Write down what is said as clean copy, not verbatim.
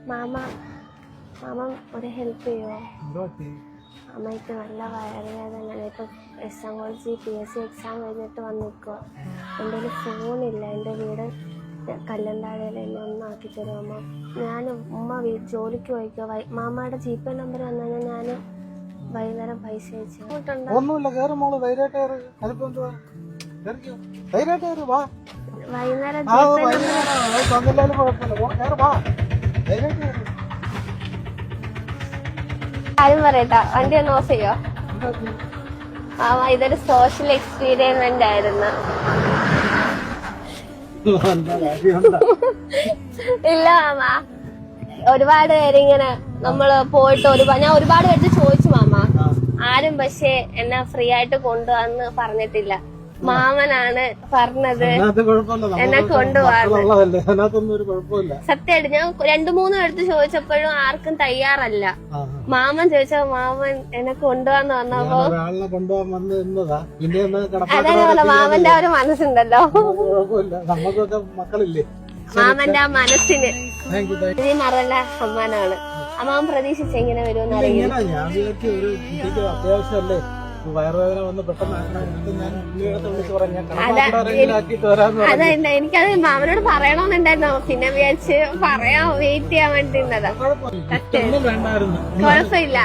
Mama ഒരു help ചെയ്യുമോ? അമ്മയ്ക്ക് നല്ല വയറുവേദന. ഇപ്പം എക്സാം കോളേജ് PSC എക്സാം കഴിഞ്ഞിട്ട് വന്ന് നിൽക്കുക. എൻ്റെ കയ്യിൽ ഫോണില്ല. എൻ്റെ വീട് കല്ലന്താഴയിൽ എന്നെ ഒന്ന് ആക്കി തരും അമ്മ. ഉമ്മ ജോലിക്ക് പോയിക്കോ. മാമയുടെ GP നമ്പർ വന്നു കഴിഞ്ഞാൽ ഞാൻ വൈകുന്നേരം പൈസ അയച്ചു. വൈകുന്നേരം കാര്യം പറയട്ടാ, വണ്ടി ഒന്ന് ഓഫ് ചെയ്യോ? ഇതൊരു സോഷ്യൽ എക്സ്പീരിമെന്റ് ആയിരുന്നു. ഇല്ല മാമ, ഒരുപാട് പേരിങ്ങനെ നമ്മള് പോയിട്ട് ഞാൻ ഒരുപാട് പേര് ചോദിച്ചു മാമ. ആരും പക്ഷെ എന്നെ ഫ്രീ ആയിട്ട് കൊണ്ടുവന്ന് പറഞ്ഞിട്ടില്ല. മാമനാണ് പറഞ്ഞത് എന്നെ കൊണ്ടുപോകാൻ. സത്യമായിട്ട് ഞാൻ 2-3 പേർക്ക് ചോദിച്ചപ്പോഴും ആർക്കും തയ്യാറല്ല. മാമൻ ചോദിച്ചാ മാമൻ എന്നെ കൊണ്ടുപോകാന്ന് പറഞ്ഞപ്പോ അതേപോലെ മാമന്റെ ഒരു മനസ്സുണ്ടല്ലോ. മാമന്റെ ആ മനസ്സിന് ഇനി മറല്ല സമ്മാനമാണ്. അമ്മാവൻ പ്രതീക്ഷിച്ച എങ്ങനെ വരുമെന്ന് അറിയില്ല. എനിക്കത് മാമനോട് പറയണമെന്നുണ്ടായിരുന്നു. പിന്നെ വിചാരിച്ച് പറയാൻ വെയിറ്റ് ചെയ്യാൻ വേണ്ടിയിരുന്നതാ. കുഴപ്പമില്ല.